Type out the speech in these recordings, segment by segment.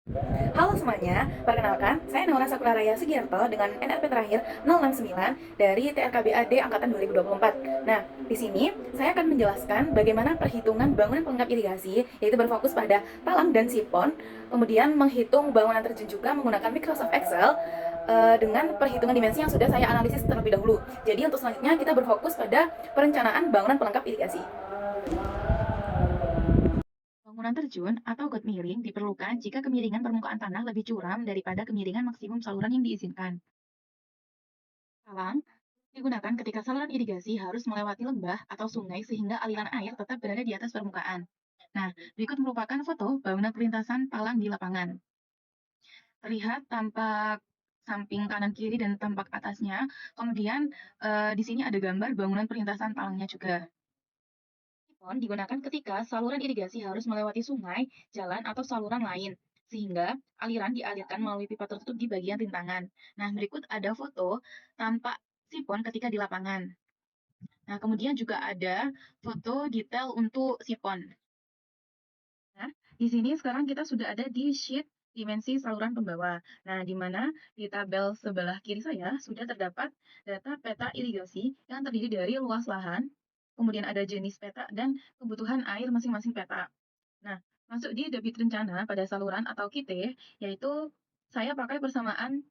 Halo semuanya, perkenalkan, saya Naura Sakura Raya Sugiarto dengan NRP terakhir 069 dari TRKBAD Angkatan 2024. Nah, di sini saya akan menjelaskan bagaimana perhitungan bangunan pelengkap irigasi, yaitu berfokus pada talang dan sipon, kemudian menghitung bangunan terjun juga menggunakan Microsoft Excel, dengan perhitungan dimensi yang sudah saya analisis terlebih dahulu. Jadi untuk selanjutnya kita berfokus pada perencanaan bangunan pelengkap irigasi. Bangunan terjun atau got miring diperlukan jika kemiringan permukaan tanah lebih curam daripada kemiringan maksimum saluran yang diizinkan. Talang digunakan ketika saluran irigasi harus melewati lembah atau sungai sehingga aliran air tetap berada di atas permukaan. Nah, berikut merupakan foto bangunan perlintasan palang di lapangan. Terlihat tampak samping kanan kiri dan tampak atasnya. Kemudian di sini ada gambar bangunan perlintasan palangnya juga. Sifon digunakan ketika saluran irigasi harus melewati sungai, jalan, atau saluran lain, sehingga aliran dialirkan melalui pipa tertutup di bagian rintangan. Nah, berikut ada foto tampak sifon ketika di lapangan. Nah, kemudian juga ada foto detail untuk sifon. Nah, di sini sekarang kita sudah ada di sheet dimensi saluran pembawa. Nah, di mana di tabel sebelah kiri saya sudah terdapat data peta irigasi yang terdiri dari luas lahan, kemudian ada jenis peta dan kebutuhan air masing-masing peta. Nah, masuk di debit rencana pada saluran atau KITE, yaitu saya pakai persamaan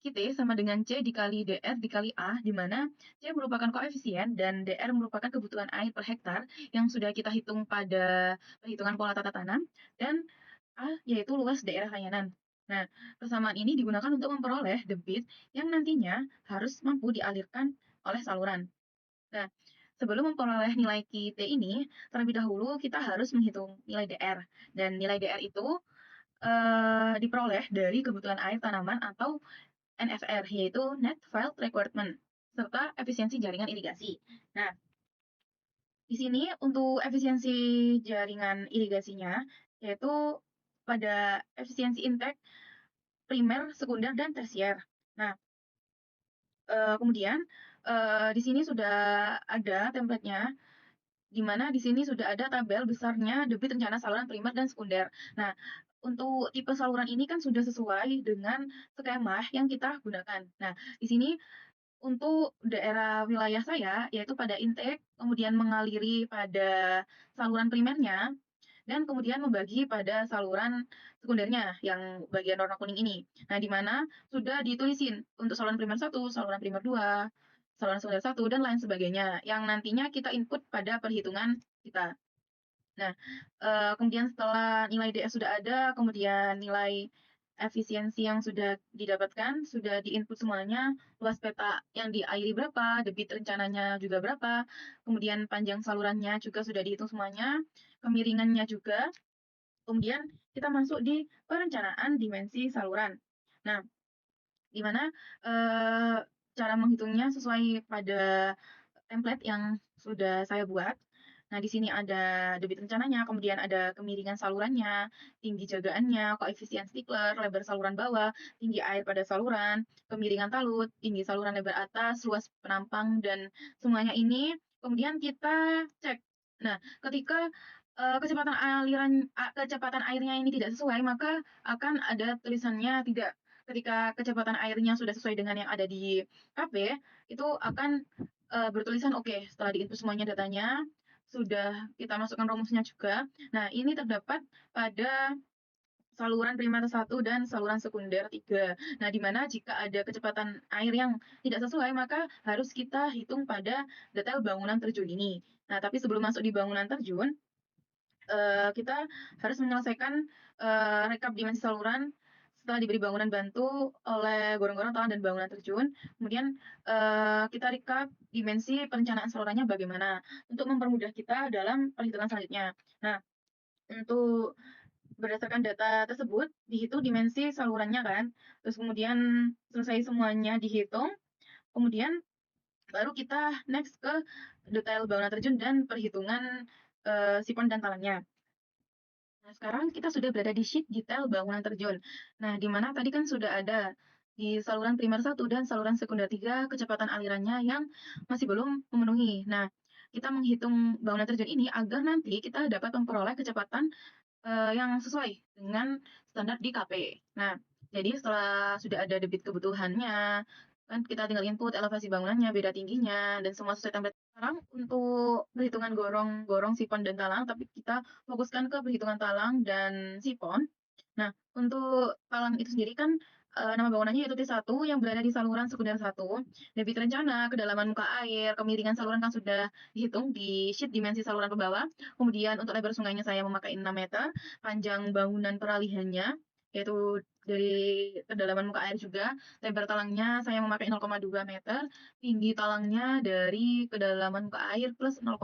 KITE sama dengan C dikali DR dikali A, di mana C merupakan koefisien dan DR merupakan kebutuhan air per hektar yang sudah kita hitung pada perhitungan pola tata tanam, dan A yaitu luas daerah layanan. Nah, persamaan ini digunakan untuk memperoleh debit yang nantinya harus mampu dialirkan oleh saluran. Nah, sebelum memperoleh nilai KIT ini, terlebih dahulu kita harus menghitung nilai DR. Dan nilai DR itu diperoleh dari kebutuhan air tanaman atau NFR, yaitu Net Field Requirement, serta efisiensi jaringan irigasi. Nah, di sini untuk efisiensi jaringan irigasinya, yaitu pada efisiensi intake, primer, sekunder, dan tersier. Nah, kemudian di sini sudah ada template-nya, di mana di sini sudah ada tabel besarnya debit rencana saluran primer dan sekunder. Nah, untuk tipe saluran ini kan sudah sesuai dengan skema yang kita gunakan. Nah, di sini untuk daerah wilayah saya, yaitu pada intake, kemudian mengaliri pada saluran primernya, dan kemudian membagi pada saluran sekundernya yang bagian warna kuning ini. Nah, di mana sudah ditulisin untuk saluran primer 1, saluran primer 2, saluran sekunder 1, dan lain sebagainya, yang nantinya kita input pada perhitungan kita. Nah, kemudian setelah nilai DS sudah ada, kemudian nilai efisiensi yang sudah didapatkan, sudah diinput semuanya, luas peta yang diairi berapa, debit rencananya juga berapa, kemudian panjang salurannya juga sudah dihitung semuanya, kemiringannya juga, kemudian kita masuk di perencanaan dimensi saluran. Nah, di mana cara menghitungnya sesuai pada template yang sudah saya buat. Nah, di sini ada debit rencananya, kemudian ada kemiringan salurannya, tinggi jagaannya, koefisien Stikler, lebar saluran bawah, tinggi air pada saluran, kemiringan talut, tinggi saluran lebar atas, luas penampang, dan semuanya ini kemudian kita cek. Nah, ketika kecepatan kecepatan airnya ini tidak sesuai, maka akan ada tulisannya tidak. Ketika kecepatan airnya sudah sesuai dengan yang ada di KP, itu akan bertulisan oke, setelah diinput semuanya datanya, sudah kita masukkan rumusnya juga. Nah, ini terdapat pada saluran primer 1 dan saluran sekunder 3. Nah, di mana jika ada kecepatan air yang tidak sesuai, maka harus kita hitung pada detail bangunan terjun ini. Nah, tapi sebelum masuk di bangunan terjun, kita harus menyelesaikan rekap dimensi saluran setelah diberi bangunan bantu oleh gorong-gorong, talang, dan bangunan terjun. Kemudian kita recap dimensi perencanaan salurannya bagaimana untuk mempermudah kita dalam perhitungan selanjutnya. Nah, untuk berdasarkan data tersebut dihitung dimensi salurannya kan, terus kemudian selesai semuanya dihitung, kemudian baru kita next ke detail bangunan terjun dan perhitungan sipon dan talangnya. Nah, sekarang kita sudah berada di sheet detail bangunan terjun. Nah, di mana tadi kan sudah ada di saluran primer 1 dan saluran sekunder 3 kecepatan alirannya yang masih belum memenuhi. Nah, kita menghitung bangunan terjun ini agar nanti kita dapat memperoleh kecepatan yang sesuai dengan standar di KP. Nah, jadi setelah sudah ada debit kebutuhannya, kan kita tinggal input elevasi bangunannya, beda tingginya, dan semua sesuai template. Sekarang untuk perhitungan gorong, sipon, dan talang, tapi kita fokuskan ke perhitungan talang dan sipon. Nah, untuk talang itu sendiri kan nama bangunannya yaitu T1 yang berada di saluran sekunder 1. Debit rencana, kedalaman muka air, kemiringan saluran kan sudah dihitung di sheet dimensi saluran ke bawah. Kemudian untuk lebar sungainya saya memakai 6 meter, panjang bangunan peralihannya yaitu dari kedalaman muka air juga, lebar talangnya saya memakai 0,2 meter, tinggi talangnya dari kedalaman muka air plus 0,5,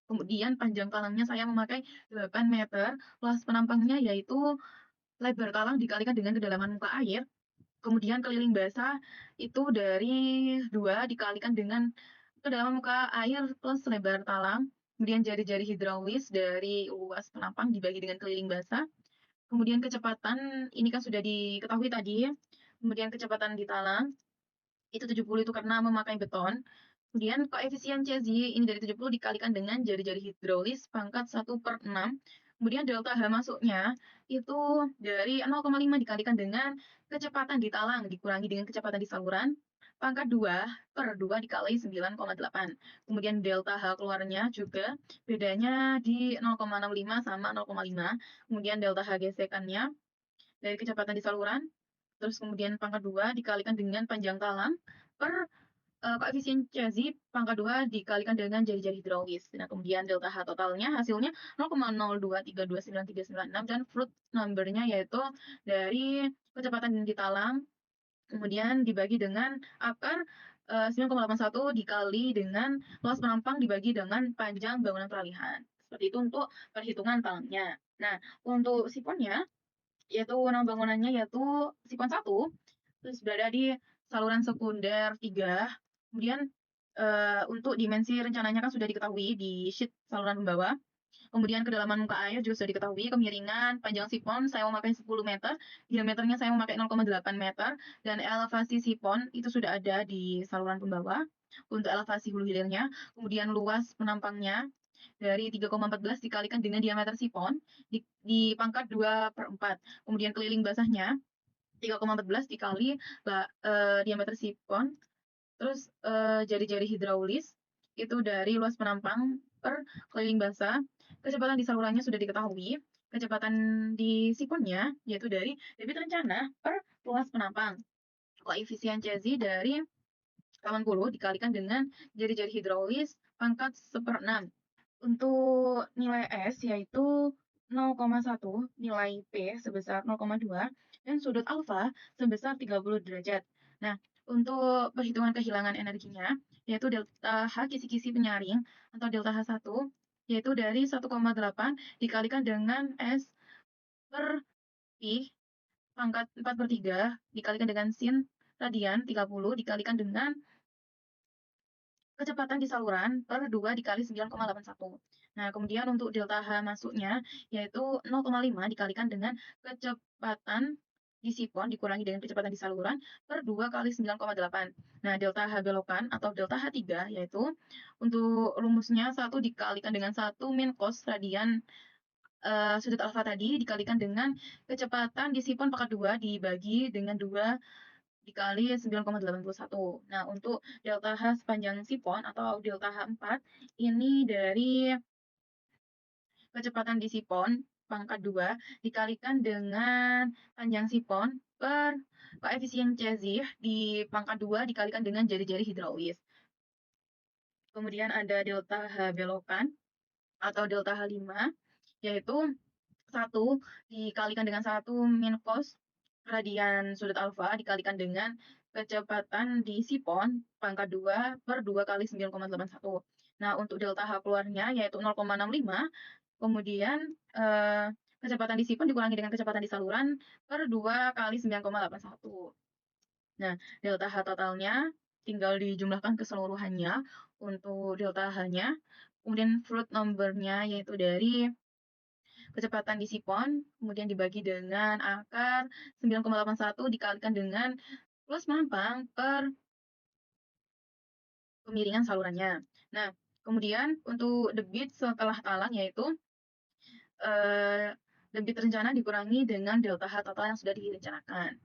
kemudian panjang talangnya saya memakai 8 meter, luas penampangnya yaitu lebar talang dikalikan dengan kedalaman muka air, kemudian keliling basah itu dari 2 dikalikan dengan kedalaman muka air plus lebar talang, kemudian jari-jari hidraulis dari luas penampang dibagi dengan keliling basah, kemudian kecepatan ini kan sudah diketahui tadi, kemudian kecepatan di talang itu 70 itu karena memakai beton. Kemudian koefisien CZ ini dari 70 dikalikan dengan jari-jari hidraulis pangkat 1/6. Kemudian delta H masuknya itu dari 0,5 dikalikan dengan kecepatan di talang dikurangi dengan kecepatan di saluran pangkat 2/2 dikali 9,8. Kemudian delta H keluarnya juga bedanya di 0,65 sama 0,5. Kemudian delta H gesekannya dari kecepatan di saluran, terus kemudian pangkat 2 dikalikan dengan panjang talang per koefisien CZ pangkat 2 dikalikan dengan jari-jari hidraulis. Nah, kemudian delta H totalnya hasilnya 0,0232936 dan fruit number-nya yaitu dari kecepatan di talang, kemudian dibagi dengan akar 9,81 dikali dengan luas penampang dibagi dengan panjang bangunan peralihan. Seperti itu untuk perhitungan talangnya. Nah, untuk sifonnya, yaitu nama bangunannya yaitu sifon 1, terus berada di saluran sekunder 3. Kemudian untuk dimensi rencananya kan sudah diketahui di sheet saluran pembawa. Kemudian kedalaman muka air juga sudah diketahui, kemiringan panjang sifon saya memakai 10 meter, diameternya saya memakai 0,8 meter, dan elevasi sifon itu sudah ada di saluran pembawa untuk elevasi hulu hilirnya. Kemudian luas penampangnya dari 3,14 dikalikan dengan diameter sifon di pangkat 2/4. Kemudian keliling basahnya 3,14 dikali diameter sifon, terus jari-jari hidraulis itu dari luas penampang per keliling basah. Kecepatan di salurannya sudah diketahui. Kecepatan di sifonnya yaitu dari debit rencana per luas penampang. Koefisien CZ dari 80 dikalikan dengan jari-jari hidraulis pangkat 1/6. Untuk nilai S yaitu 0,1, nilai P sebesar 0,2, dan sudut alfa sebesar 30 derajat. Nah, untuk perhitungan kehilangan energinya, yaitu delta H kisi-kisi penyaring atau delta H1, yaitu dari 1,8 dikalikan dengan S per Pi pangkat 4/3 dikalikan dengan sin radian 30 dikalikan dengan kecepatan di saluran per 2 dikali 9,81. Nah, kemudian untuk delta H masuknya yaitu 0,5 dikalikan dengan kecepatan di sifon dikurangi dengan kecepatan di saluran per 2 kali 9,8. Nah, delta H belokan atau delta H3 yaitu untuk rumusnya 1 dikalikan dengan 1 min cos radian sudut alfa tadi dikalikan dengan kecepatan di sifon pangkat 2 dibagi dengan 2 dikali 9,81. Nah, untuk delta H sepanjang sifon atau delta H4 ini dari kecepatan di sifon pangkat 2 dikalikan dengan panjang sifon per koefisien CZ di pangkat 2 dikalikan dengan jari-jari hidraulis. Kemudian ada delta H belokan atau delta H5 yaitu 1 dikalikan dengan 1 min cos radian sudut alfa dikalikan dengan kecepatan di sifon pangkat 2 per 2 kali 9,81. Nah, untuk delta H keluarnya yaitu 0,65, kemudian kecepatan di sifon dikurangi dengan kecepatan di saluran per 2 kali 9,81. Nah, delta H totalnya tinggal dijumlahkan keseluruhannya untuk delta H-nya, kemudian fruit number-nya yaitu dari kecepatan di sifon, kemudian dibagi dengan akar 9,81 dikalikan dengan luas penampang per kemiringan salurannya. Nah, kemudian untuk debit setelah talang yaitu Debit rencana dikurangi dengan delta H total yang sudah direncanakan.